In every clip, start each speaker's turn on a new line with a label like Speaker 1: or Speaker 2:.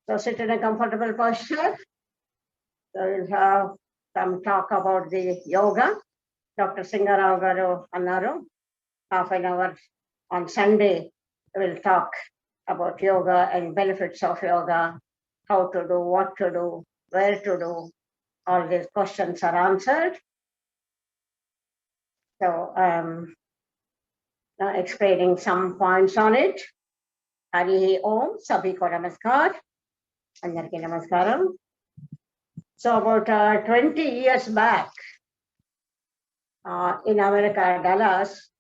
Speaker 1: So sit in a comfortable posture. So we'll have some talk about the yoga. Dr. Singarao Garu Annaru, half an hour on Sunday, we'll talk about yoga and benefits of yoga, how to do, what to do, where to do. All these questions are answered. So now explaining some points on it. Hari Om, Sabhi ko Namaskar. Andarki Namaskaram. So about 20 years back, in America, Dallas,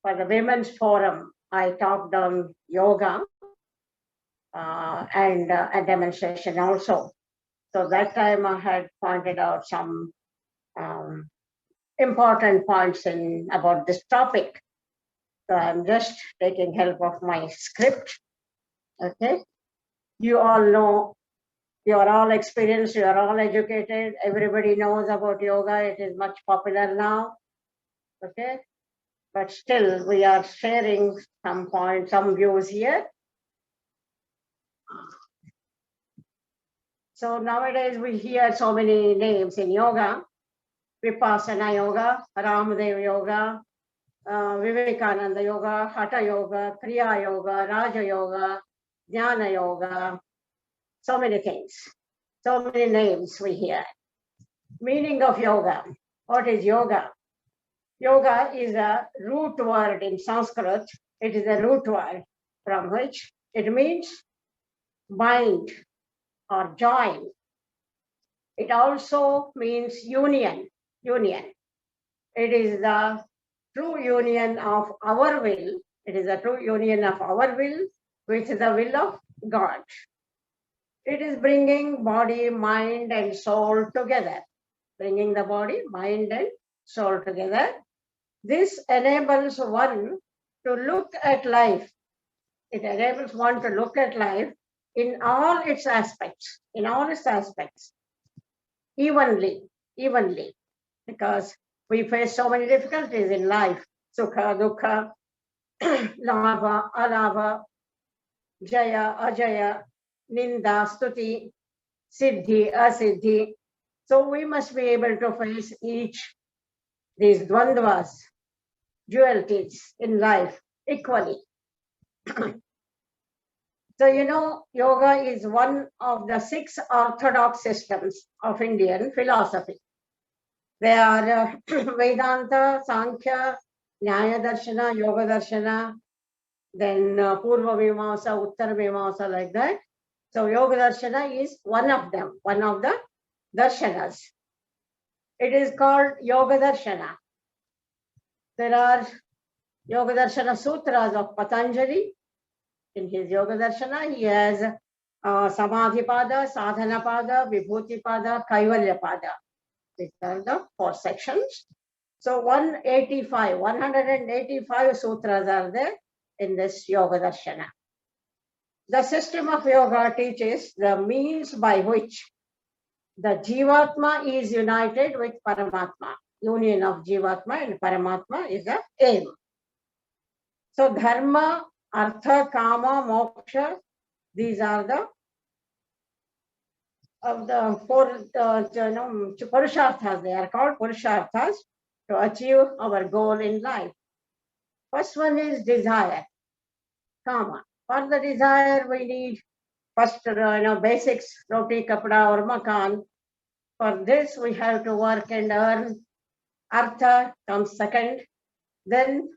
Speaker 1: for the Women's Forum, I talked on yoga and a demonstration also. So that time I had pointed out some important points about this topic. So I'm just taking help of my script. Okay. You all know, you are all experienced, you are all educated, everybody knows about yoga, it is much popular now. Okay. But still we are sharing some points, some views here. So nowadays we hear so many names in yoga: Vipassana yoga, Ramdev yoga, Vivekananda yoga, Hatha yoga, Kriya yoga, Raja yoga, Jnana yoga, so many things, so many names we hear. Meaning of yoga. What is yoga? Yoga is a root word in Sanskrit. It is a root word from which it means bind or join. It also means union. It is the true union of our will. It is a true union of our will with the will of God. It is bringing body, mind, and soul together. Bringing the body, mind, and soul together. This enables one to look at life. It enables one to look at life in all its aspects, evenly, because we face so many difficulties in life: sukha, dukkha, lava, alava, jaya, ajaya, ninda, stuti, siddhi, asiddhi. So we must be able to face each these dvandvas, dualities in life equally. So you know, yoga is one of the 6 orthodox systems of Indian philosophy. They are Vedanta, Sankhya, Nyaya Darshana, Yoga Darshana, then Purva Mimamsa, Uttara Mimamsa, like that. So Yoga Darshana is one of them, one of the darshanas. It is called Yoga Darshana. There are Yoga Darshana Sutras of Patanjali. In his Yoga Darshana, he has Samadhipada, Sadhanapada, Vibhutipada, Kaivalyapada. These are the 4 sections. So 185 sutras are there in this Yoga Darshana. The system of yoga teaches the means by which the Jivatma is united with Paramatma. Union of Jivatma and Paramatma is the aim. So Dharma, Artha, Kama, Moksha, these are the 4 Purusharthas. They are called Purusharthas to achieve our goal in life. First one is desire, Kama. For the desire, we need first, basics, roti, kapda, or makan. For this, we have to work and earn. Artha comes second. Then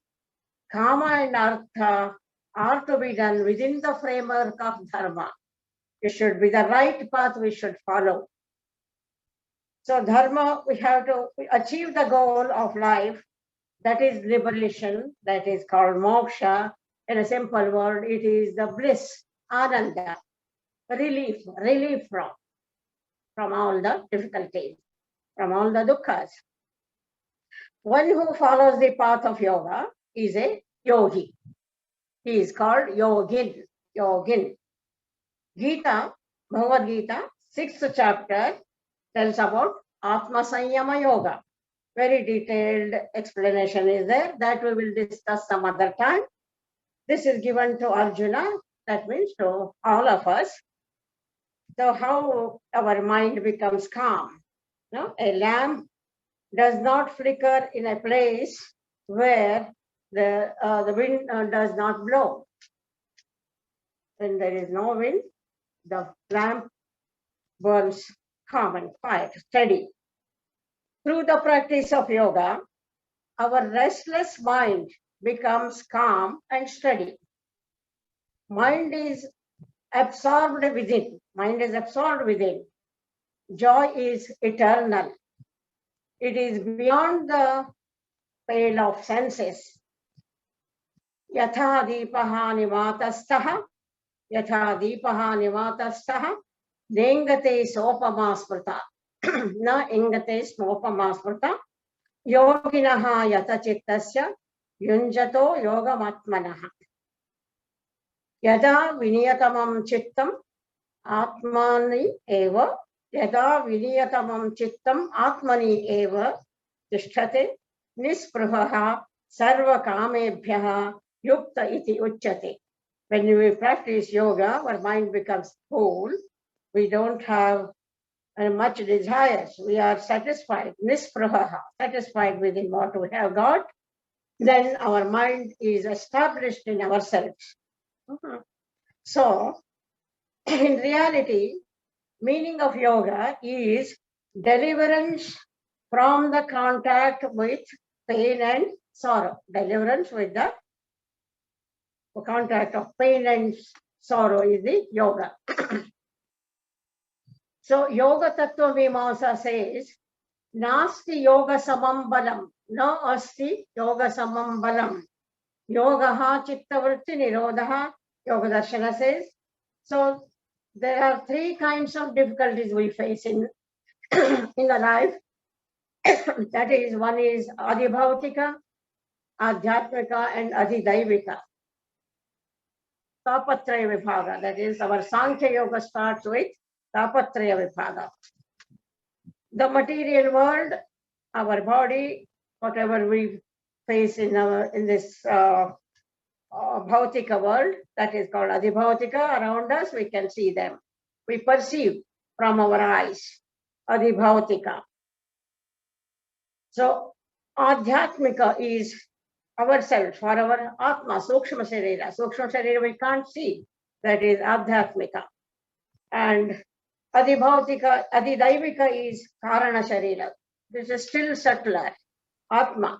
Speaker 1: Kama and Artha are to be done within the framework of Dharma. It should be the right path we should follow. So Dharma, we have to achieve the goal of life, that is liberation, that is called moksha. In a simple word, it is the bliss, ananda, relief from all the difficulties, from all the dukkhas. One who follows the path of yoga is a yogi. He is called yogin. Gita, Bhagavad Gita, 6th chapter, tells about Atma Sanyama Yoga. Very detailed explanation is there that we will discuss some other time. This is given to Arjuna, that means to all of us. So how our mind becomes calm? No? A lamp does not flicker in a place where the wind does not blow. When there is no wind, the lamp burns calm and quiet, steady. Through the practice of yoga, our restless mind becomes calm and steady. Mind is absorbed within. Mind is absorbed within. Joy is eternal. It is beyond the pale of senses. Yatha deepaha nivatasthaha, yatha deepaha nivatasthaha, nengate sopama smrta, na ingate smopama smrta, yoginaha yata chittasya, yunjato yogamatmanaha. Yada viniyatamam chittam atmani eva, yada viniyatamam chittam atmani eva, tisthate nispruhaha sarva kamebhyaha yukta iti uchyate. When we practice yoga, our mind becomes cool. We don't have much desires. We are satisfied, nispruhaha, satisfied within what we have got. Then our mind is established in ourselves. So, in reality, meaning of yoga is deliverance from the contact with pain and sorrow. Deliverance with the contact of pain and sorrow is the yoga. So, Yoga Tattva Mimamsa says, Nasti yoga samam balam, no asti yoga samam balam. Yogaha chitta vritti nirodha, Yoga Darshana says. So, there are three kinds of difficulties we face in the life. That is, one is adhibhautika, adhyatmika, and adhidaivika. Tapatraya vibhaga, that is, our Sankhya Yoga starts with Tapatraya vibhaga. The material world, our body, whatever we face in this bhautika world, that is called adhibhautika. Around us, we can see them. We perceive from our eyes, adhibhautika. So, adhyatmika is ourselves, for our atma, sukshma sharira. Sukshma sharira we can't see, that is adhyatmika. And adhibhautika, adhidaivika is karana sharira. This is still subtler, atma,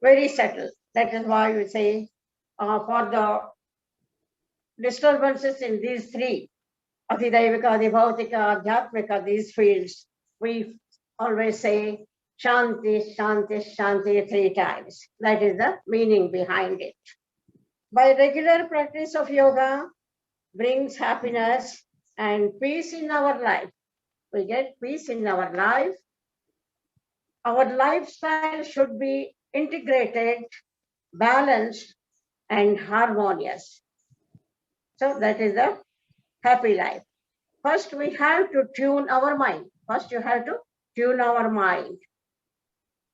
Speaker 1: very subtle. That is why we say for the disturbances in these three, adhidaivika, adhibhautika, adhyatmika, these fields, we always say Shanti, Shanti, Shanti 3 times. That is the meaning behind it. By regular practice of yoga brings happiness and peace in our life. We get peace in our life. Our lifestyle should be integrated, balanced, and harmonious. So that is the happy life. First, we have to tune our mind. First, you have to tune our mind.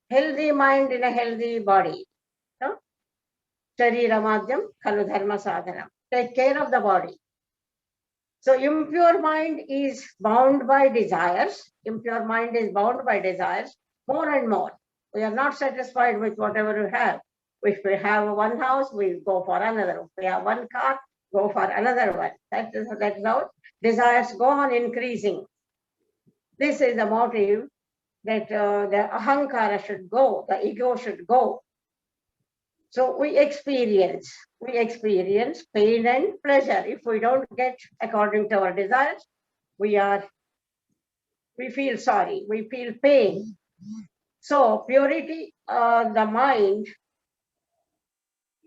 Speaker 1: Healthy mind in a healthy body. So, Sharira Madhyam Khalu Dharma Sadhanam. Take care of the body. So, impure mind is bound by desires. Impure mind is bound by desires more and more. We are not satisfied with whatever we have. If we have one house, we go for another. If we have one car, go for another one. That is how desires go on increasing. This is the motive that the ahankara should go, the ego should go. So we experience pain and pleasure. If we don't get according to our desires, we feel sorry, we feel pain. So purity, the mind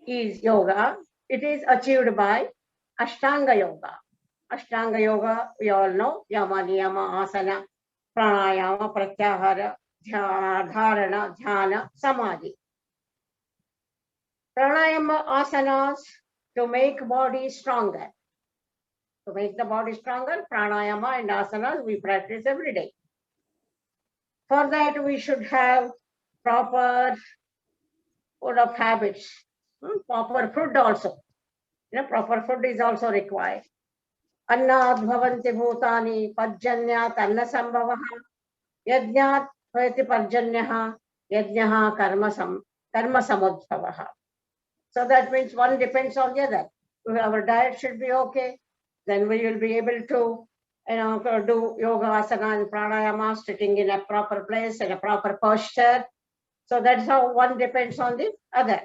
Speaker 1: is yoga. It is achieved by Ashtanga Yoga. Ashtanga Yoga, we all know, Yama, Niyama, Asana, Pranayama, Pratyahara, Dharana, Dhyana, Samadhi. Pranayama asanas to make body stronger. To make the body stronger, pranayama and asanas we practice every day. For that, we should have proper food of habits, proper food also. Proper food is also required. अन्नाद् भवन्ति भूतानि पर्जन्यात् अन्नसम्भवः यज्ञात् भवति पर्जन्यः यज्ञः कर्मसमुद्भवः. So that means one depends on the other. Our diet should be okay, then we will be able to do yoga, asana and pranayama sitting in a proper place, in a proper posture. So that's how one depends on the other.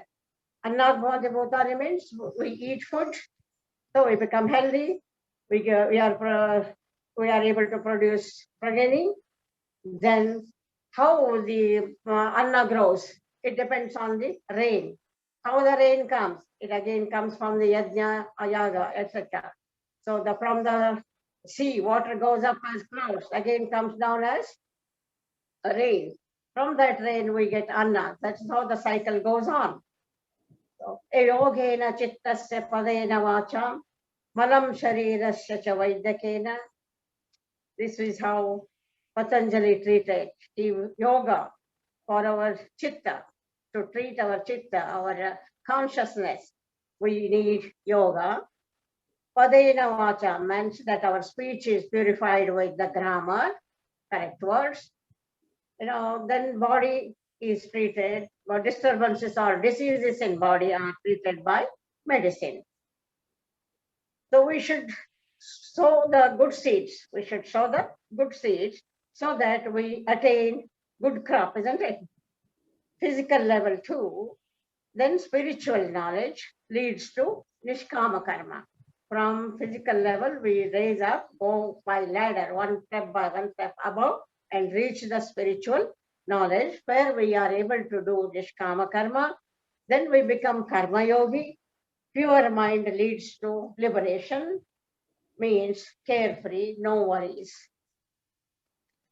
Speaker 1: Annad bhavati bhutani means we eat food, so we become healthy. We are able to produce progeny. Then how the anna grows, it depends on the rain. How the rain comes, it again comes from the yajna, ayaga, etc. So from the sea, water goes up as clouds, again comes down as rain. From that rain, we get anna. That's how the cycle goes on. So, yogena chittasya padena vacham, malam sharirasya cha vaidyakena. This is how Patanjali treated yoga for our chitta, to treat our chitta, our consciousness. We need yoga. Padena vacha means that our speech is purified with the grammar, correct words. Then body is treated, or disturbances or diseases in body are treated by medicine. So we should sow the good seeds. We should sow the good seeds so that we attain good crop, isn't it? Physical level too. Then spiritual knowledge leads to nishkama karma. From physical level, we raise up, go by ladder, one step by one step above, and reach the spiritual knowledge where we are able to do nishkama karma. Then we become karma yogi. Pure mind leads to liberation, means carefree, no worries.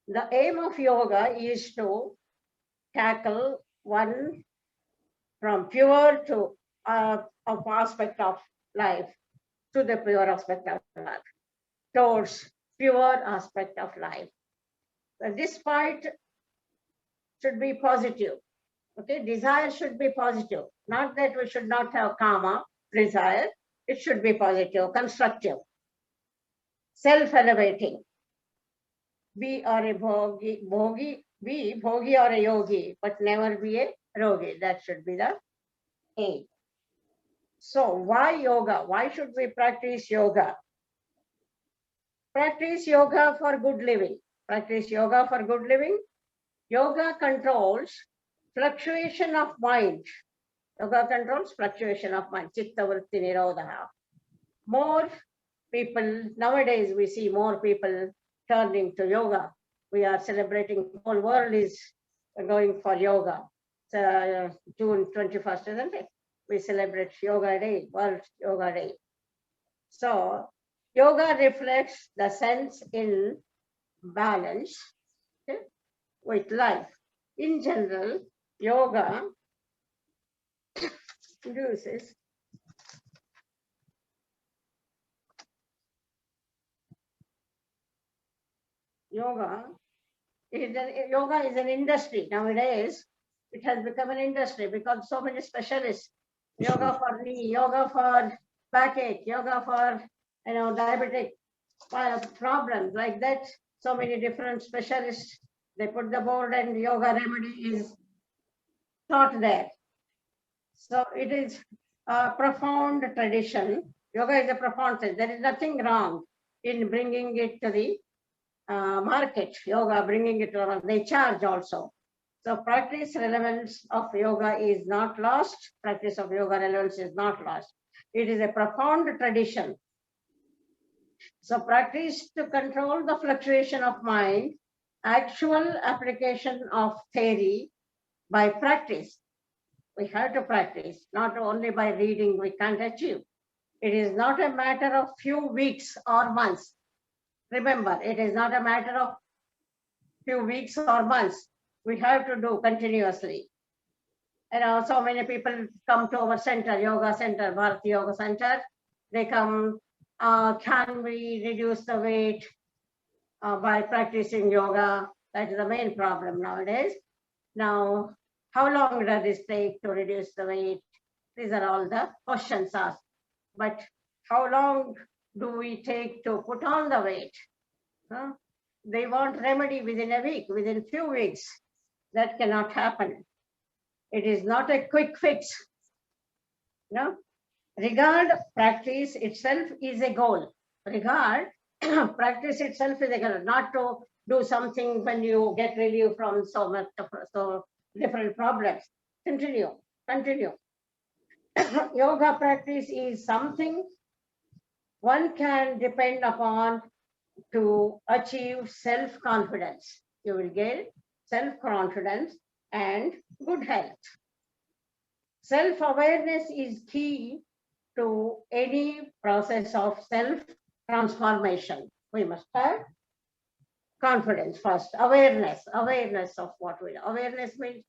Speaker 1: The aim of yoga is to tackle one from pure to of aspect of life to the pure aspect of life, towards pure aspect of life. This fight should be positive. Okay, desire should be positive. Not that we should not have kama, desire. It should be positive, constructive, self-elevating. Be or a bhogi, be bhogi or a yogi, but never be a rogi. That should be the aim. So why yoga? Why should we practice yoga? Practice yoga for good living. Practice yoga for good living. Yoga controls fluctuation of mind. Yoga controls fluctuation of mind. Chitta vritti nirodha. More people, nowadays we see more people turning to yoga. We are celebrating, the whole world is going for yoga. It's June 21st, isn't it? We celebrate Yoga Day, World Yoga Day. So yoga reflects the sense in balance, okay, with life. In general, yoga produces yoga is an industry nowadays. It has become an industry because so many specialists. Yoga for knee, yoga for backache, yoga for diabetic problems like that. So many different specialists. They put the board and yoga remedy is taught there. So it is a profound tradition. Yoga is a profound thing. There is nothing wrong in bringing it to the market. Yoga, bringing it around. They charge also. So practice relevance of yoga is not lost. Practice of yoga relevance is not lost. It is a profound tradition. So practice to control the fluctuation of mind, actual application of theory by practice. We have to practice, not only by reading we can't achieve. It is not a matter of few weeks or months. Remember, it is not a matter of few weeks or months. We have to do continuously. So many people come to our center, yoga center, Bharati Yoga Center. They come, can we reduce the weight by practicing yoga? That is the main problem nowadays. Now, how long does this take to reduce the weight? These are all the questions asked. But how long do we take to put on the weight? Huh? They want remedy within a week, within few weeks. That cannot happen. It is not a quick fix. No? Regard practice itself is a goal. Regard practice itself is a goal, not to do something when you get relief from so different problems. Continue. Yoga practice is something one can depend upon to achieve self-confidence. You will get self-confidence and good health. Self-awareness is key to any process of self-transformation. We must have confidence first, awareness of what we know. Awareness means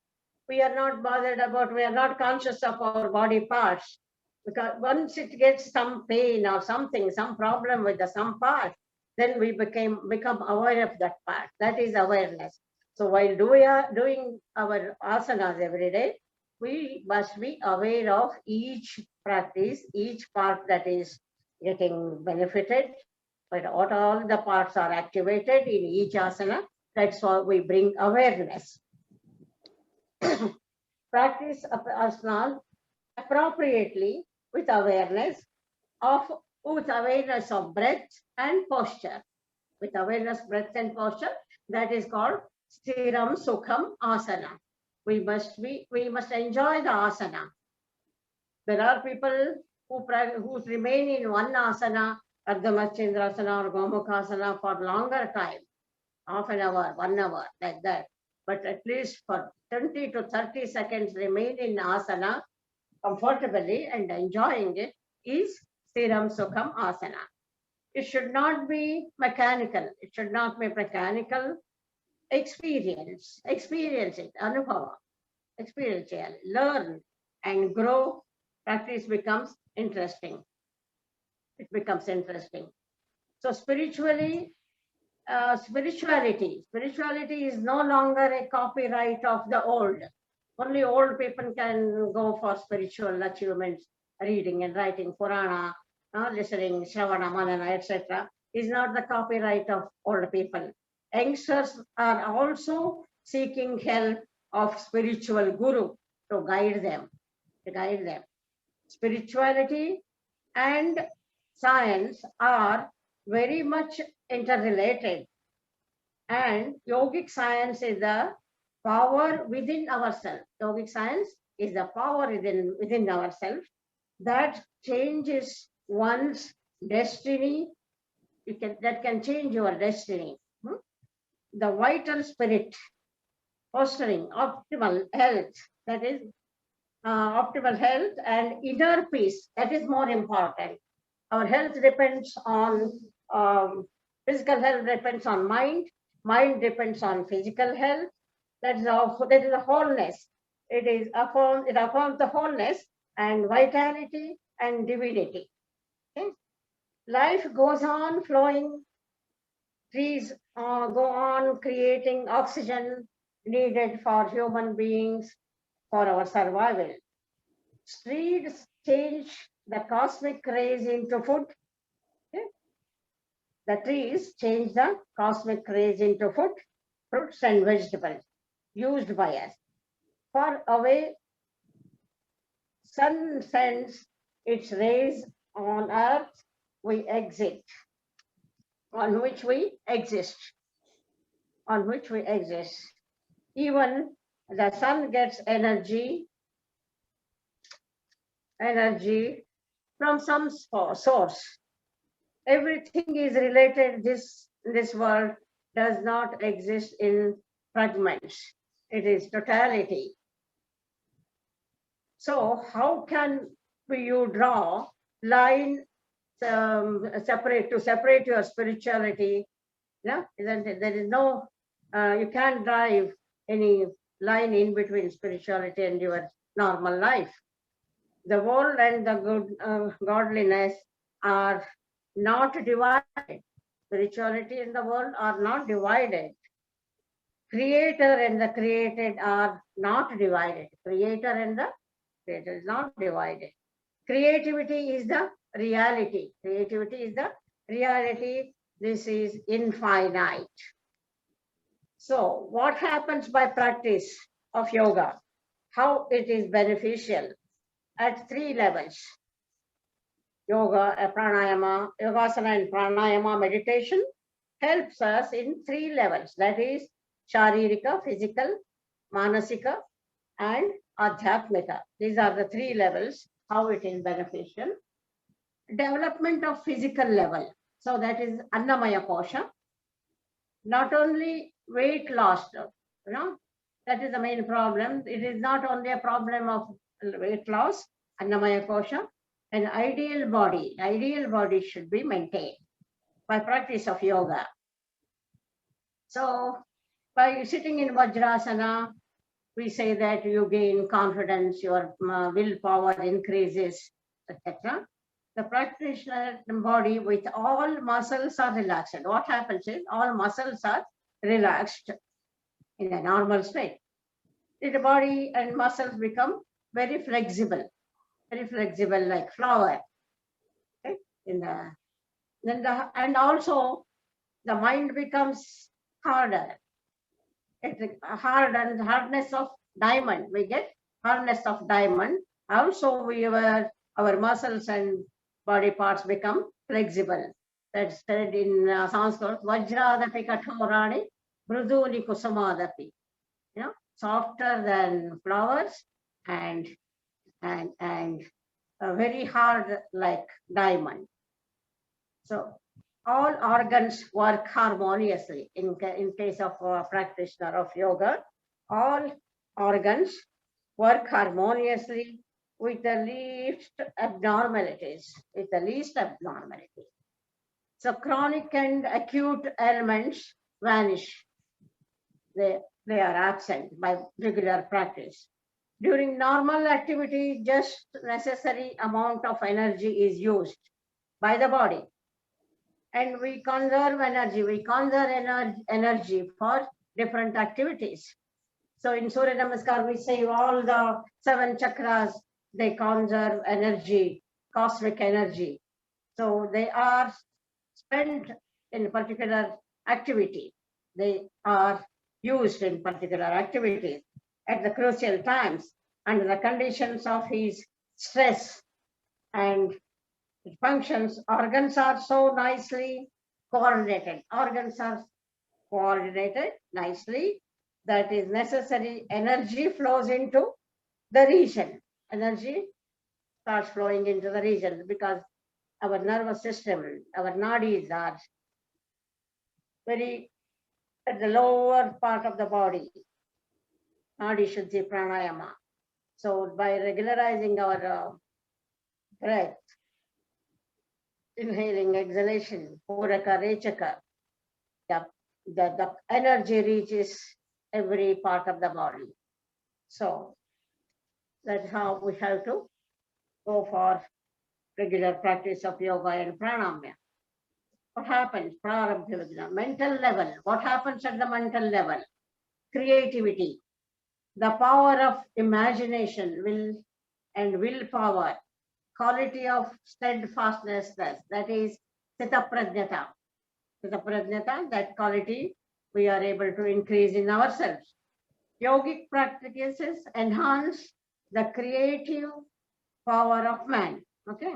Speaker 1: we are not bothered about, we are not conscious of our body parts. Because once it gets some pain or something, some problem with some part, then we become aware of that part. That is awareness. So while doing our asanas every day, we must be aware of each practice, each part that is getting benefited, but what all the parts are activated in each asana. That's why we bring awareness. Practice asana appropriately with awareness of breath and posture. With awareness, breath and posture, that is called Stiram Sukham Asana. We must enjoy the asana. There are people who remain in one asana, Ardha Matsyendrasana or Gomukhasana for longer time, half an hour, 1 hour, like that. But at least for 20 to 30 seconds remain in asana comfortably and enjoying it is Stiram Sukham Asana. It should not be mechanical. It should not be mechanical. Experience it, anubhava, experience it, learn and grow. Practice becomes interesting. It becomes interesting. So spirituality is no longer a copyright of the old. Only old people can go for spiritual achievements, reading and writing Purana, listening, Shravana, Manana, etc. is not the copyright of old people. Youngsters are also seeking help of spiritual guru to guide them. Spirituality and science are very much interrelated, and yogic science is the power within ourselves. Yogic science is the power within ourselves that changes one's destiny. That can change your destiny. The vital spirit fostering optimal health, that is optimal health and inner peace. That is more important. Our health depends on physical health depends on mind depends on physical health. That is a wholeness. It affirms the wholeness and vitality and divinity. Okay? Life goes on flowing. Trees go on creating oxygen needed for human beings for our survival. Trees change the cosmic rays into food. Okay? The trees change the cosmic rays into food, fruits and vegetables used by us. Far away, sun sends its rays on earth, we exit, on which we exist. Even the sun gets energy from some source. Everything is related. This world does not exist in fragments. It is totality. So how can you draw line separate your spirituality? No, there is no. You can't drive any line in between spirituality and your normal life. The world and the good godliness are not divided. Spirituality and the world are not divided. Creator and the created are not divided. Creator and the creator is not divided. Creativity is the reality. Creativity is the reality. This is infinite. So what happens by practice of yoga? How it is beneficial at 3 levels. Yoga, pranayama, yogasana and pranayama meditation helps us in 3 levels. That is Sharirika, physical, Manasika, and Adhyatmika. These are the 3 levels, how it is beneficial. Development of physical level. So that is Annamaya Kosha. Not only weight loss, that is the main problem. It is not only a problem of weight loss, Annamaya Kosha. An ideal body should be maintained by practice of yoga. So by sitting in Vajrasana, we say that you gain confidence, your willpower increases, etc. The practitioner body with all muscles are relaxed. What happens is all muscles are relaxed in a normal state. The body and muscles become very flexible like flower. Okay? And also the mind becomes harder. It's hardness of diamond. We get hardness of diamond. Also, our muscles and body parts become flexible. That's said in Sanskrit. Vajradapi kathorani, mruduni kusumadapi. Softer than flowers and very hard like diamond. So all organs work harmoniously in case of a practitioner of yoga. All organs work harmoniously with the least abnormalities. So chronic and acute ailments vanish. They are absent by regular practice. During normal activity, just necessary amount of energy is used by the body. And we conserve energy for different activities. So in Surya Namaskar, we say all the 7 chakras, they conserve energy, cosmic energy. So they are spent in particular activity. They are used in particular activities at the crucial times under the conditions of his stress and functions. Organs are so nicely coordinated. Organs are coordinated nicely. That is necessary. Energy flows into the region. Energy starts flowing into the region because our nervous system, our nadis are very at the lower part of the body. Nadi Shuddhi Pranayama. So by regularizing our breath, inhaling, exhalation, Puraka, Rechaka, the energy reaches every part of the body. So that's how we have to go for regular practice of yoga and pranayama. What happens? Mental level. What happens at the mental level? Creativity. The power of imagination, willpower, quality of steadfastness, that is Sthitaprajnata. Sthitaprajnata, that quality we are able to increase in ourselves. Yogic practices enhance the creative power of man. Okay.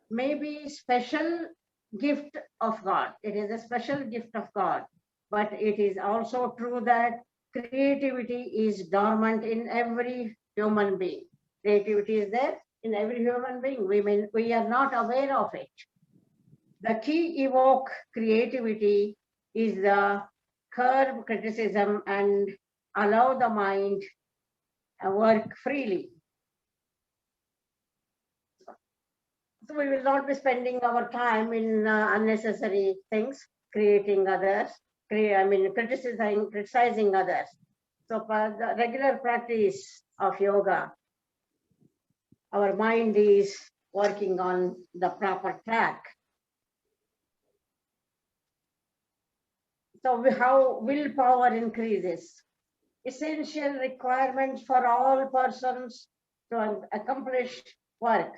Speaker 1: Maybe special gift of God. It is a special gift of God. But it is also true that creativity is dormant in every human being. Creativity is there in every human being. We are not aware of it. The key evoke creativity is the curb criticism and allow the mind to work freely. So we will not be spending our time in unnecessary things, creating others, criticizing others. So for the regular practice of yoga, our mind is working on the proper track. So how willpower increases. Essential requirements for all persons to accomplish work.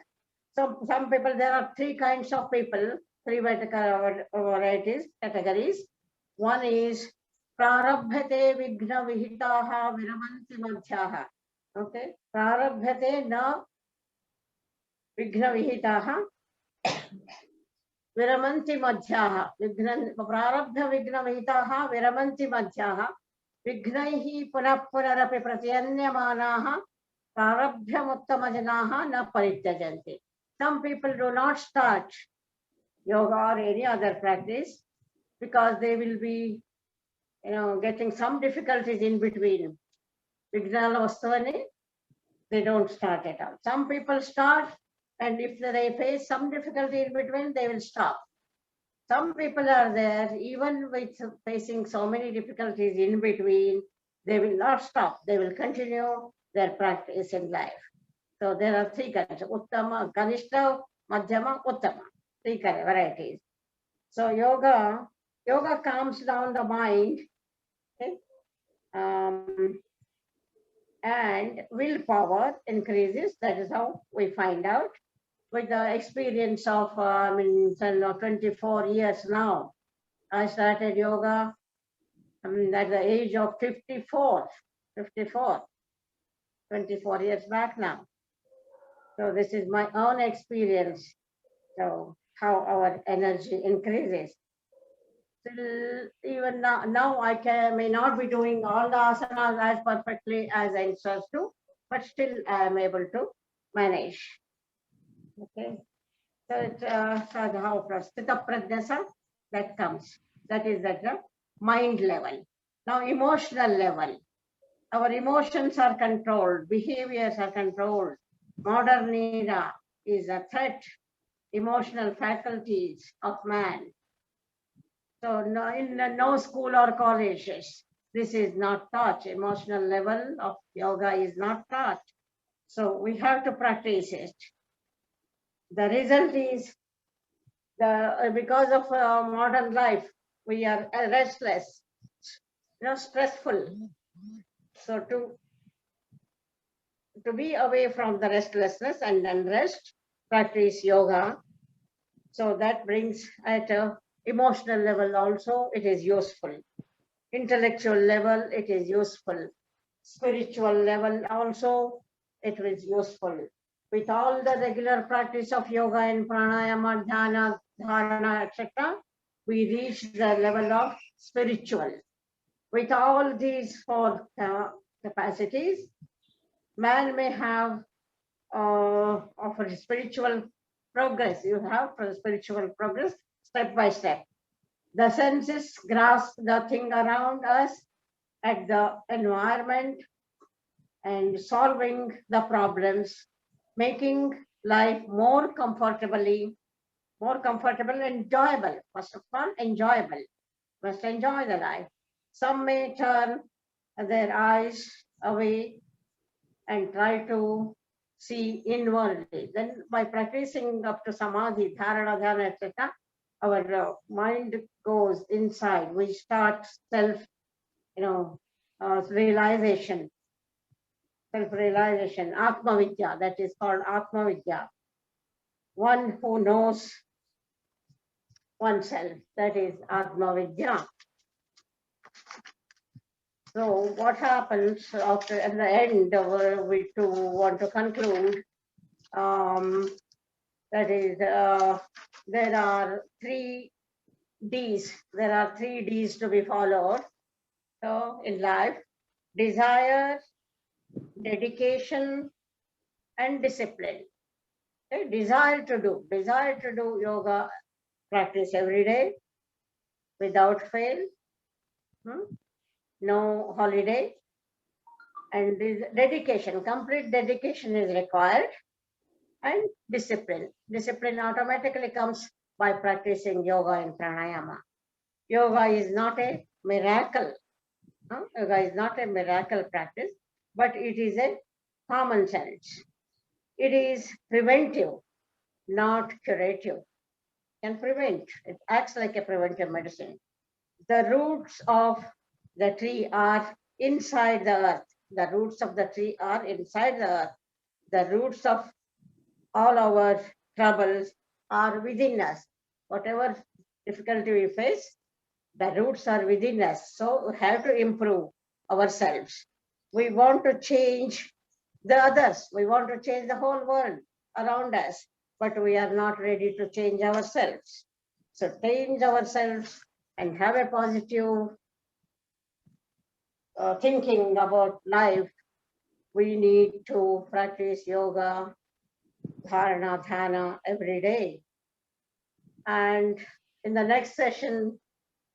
Speaker 1: Some people, there are three kinds of people, three varieties, categories. One is prarabhate vigna vihitaha viramanti madhyaha. Okay, prarabhate na vigna vihitaha viramanti madhyaha. Prarabdha vigna vihitaha viramanti madhyaha. Vignaihi punah punarapi pratyanyamanaha prarabdhyamuttamajanaha na parityajanti. Some people do not start yoga or any other practice because they will be, getting some difficulties in between. Vignala vastavani, they don't start at all. Some people start, and if they face some difficulty in between, they will stop. Some people are there, even with facing so many difficulties in between, they will not stop. They will continue their practice in life. So there are three kinds: Uttama, Kanishta, Madhyama, Uttama. Three varieties. So yoga calms down the mind, okay? And willpower increases. That is how we find out. With the experience of 24 years now, I started yoga at the age of 54, 24 years back now. So this is my own experience. So how our energy increases. Still, even now I may not be doing all the asanas as perfectly as I used to, but still I am able to manage. Okay, so it's how prasthita prajnasa that comes. That is at the mind level. Now emotional level. Our emotions are controlled, behaviors are controlled. Modern era is a threat. Emotional faculties of man. So in no school or colleges, this is not taught. Emotional level of yoga is not taught. So we have to practice it. The result is, because of modern life, we are restless, stressful. So to be away from the restlessness and unrest, practice yoga. So that brings at a emotional level also, it is useful. Intellectual level, it is useful. Spiritual level also, it is useful. With all the regular practice of yoga and pranayama, dhyana, dharana, etc., we reach the level of spiritual. With all these four capacities, man may have of a spiritual progress. You have spiritual progress step by step. The senses grasp the thing around us, at the environment, and solving the problems, making life more comfortable, enjoyable. First of all, enjoyable. Must enjoy the life. Some may turn their eyes away and try to see inwardly. Then by practicing up to samadhi, dharana, dhyana, etc., our mind goes inside. We start realization, self-realization, Atma Vidya, that is called Atma Vidya. One who knows oneself, that is Atma Vidya. So what happens after, at the end, we want to conclude, that is, there are 3 Ds. There are 3 Ds to be followed. So in life: desire, dedication, and discipline. Okay? Desire to do yoga practice every day without fail. No holiday. And dedication, complete dedication is required. And discipline. Discipline automatically comes by practicing yoga and pranayama. Yoga is not a miracle. Yoga is not a miracle practice, but it is a common sense. It is preventive, not curative. Can prevent. It acts like a preventive medicine. The roots of the tree are inside the earth. The roots of the tree are inside the earth. The roots of all our troubles are within us. Whatever difficulty we face, the roots are within us. So we have to improve ourselves. We want to change the others. We want to change the whole world around us, but we are not ready to change ourselves. So change ourselves and have a positive thinking about life. We need to practice yoga, dharana, dhyana every day. And in the next session,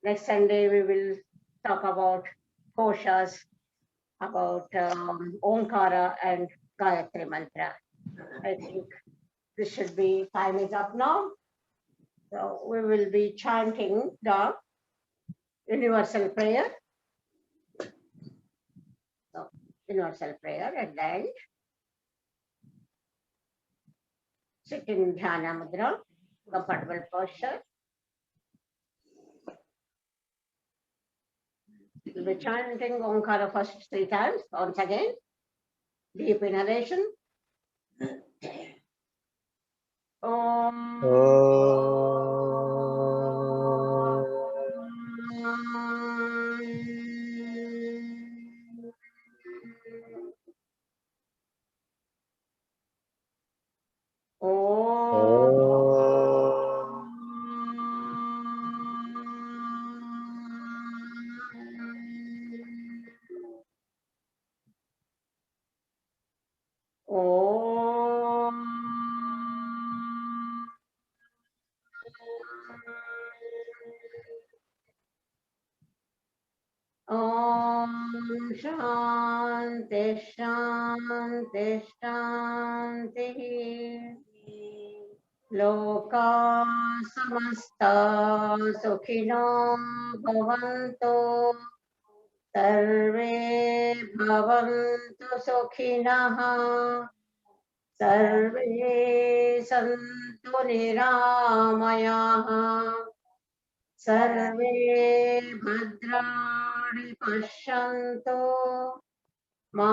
Speaker 1: next Sunday, we will talk about koshas, about Omkara and Gayatri Mantra. I think this should be, time is up now. So we will be chanting the universal prayer. So, universal prayer, and then sit in Dhyana Mudra, comfortable posture. We'll be chanting Omkara first 3 times. Once again, deep inhalation. Om. Om Shanti Shanti Shanti. Loka samasta sukhino bhavantu. Sarve bhavantu sukhinah. Sarve santu niramayah. Sarve bhadrani pashyantu. Ma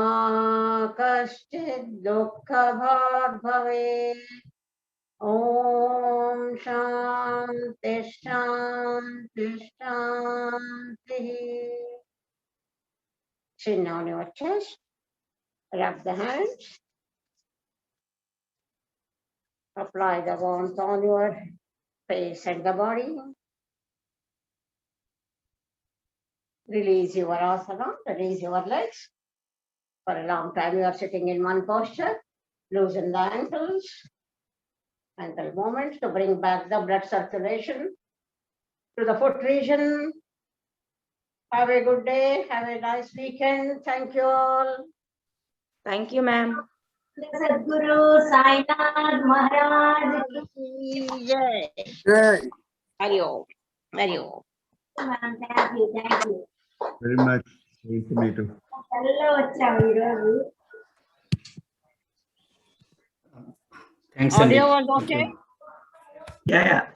Speaker 1: kaschid dukkha bhag bhavet. Om Shanti Shanti Shanti. Chin on your chest. Rub the hands. Apply the warmth on your face and the body. Release your asana, release your legs. For a long time you are sitting in one posture. Loosen the ankles. Ankle movements to bring back the blood circulation to the foot region. Have a good day. Have a nice weekend. Thank you all.
Speaker 2: Thank you, ma'am.
Speaker 3: Sadhguru Sainath Maharaj.
Speaker 1: Jai.
Speaker 4: Jai.
Speaker 1: Hari Om. Hari Om.
Speaker 3: Ma'am, thank you, thank you.
Speaker 4: Very much. Nice to meet you.
Speaker 3: Hello, Chaviru.
Speaker 5: Thanks, Sandeep.
Speaker 1: Audio was okay?
Speaker 5: Yeah.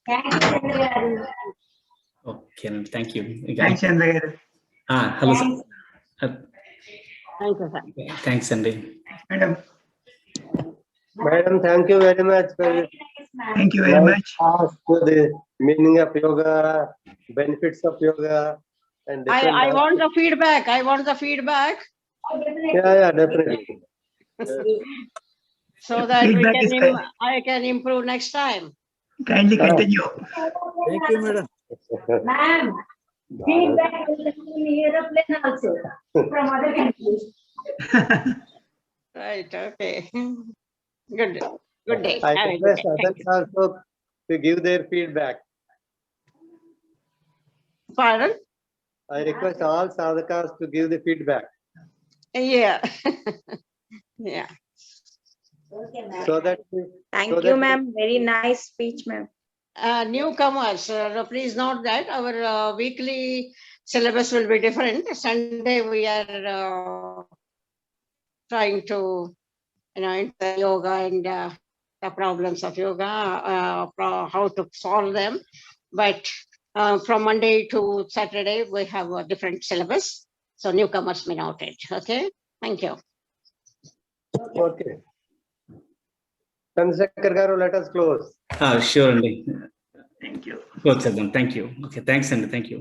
Speaker 3: Thank you, Chandra.
Speaker 5: Okay, thank you.
Speaker 6: Thanks, Chandra.
Speaker 5: Hello, sir.
Speaker 1: Thank you, sir.
Speaker 5: Thanks, Sandeep.
Speaker 6: Madam,
Speaker 7: Madam, thank you very much for
Speaker 3: Very nice, ma'am.
Speaker 6: thank you very much.
Speaker 7: ask for the meaning of yoga, benefits of yoga, and different
Speaker 1: I want the
Speaker 7: aspects.
Speaker 1: feedback. I want the feedback
Speaker 3: Oh, definitely.
Speaker 7: Yeah, definitely.
Speaker 1: so that we
Speaker 6: Feedback is
Speaker 1: can I can improve next time.
Speaker 6: Kindly continue.
Speaker 4: Thank you, madam.
Speaker 3: Ma'am, feedback will come in aeroplane also from other countries.
Speaker 1: Right, okay. Good. Good day.
Speaker 7: I
Speaker 1: Have a good
Speaker 7: request
Speaker 1: day. Thank
Speaker 7: others also to give their feedback.
Speaker 1: you. Pardon?
Speaker 7: I request all sadhakas to give the feedback
Speaker 1: Yeah. Yeah.
Speaker 3: Okay, ma'am.
Speaker 7: so that
Speaker 2: Thank
Speaker 7: So
Speaker 2: you,
Speaker 7: that-
Speaker 2: ma'am. Very nice speech, ma'am.
Speaker 1: Newcomers, please note that our weekly syllabus will be different. Sunday we are trying to, enter yoga and the problems of yoga, how to solve them. But from Monday to Saturday, we have a different syllabus. So newcomers may note it. Okay. Thank you.
Speaker 7: okay. Chandrasekhar garu, let us close.
Speaker 5: Sure అండి
Speaker 6: Thank you.
Speaker 5: Close చేద్దాం. Thank you. Okay, thanks అండి. Thank you.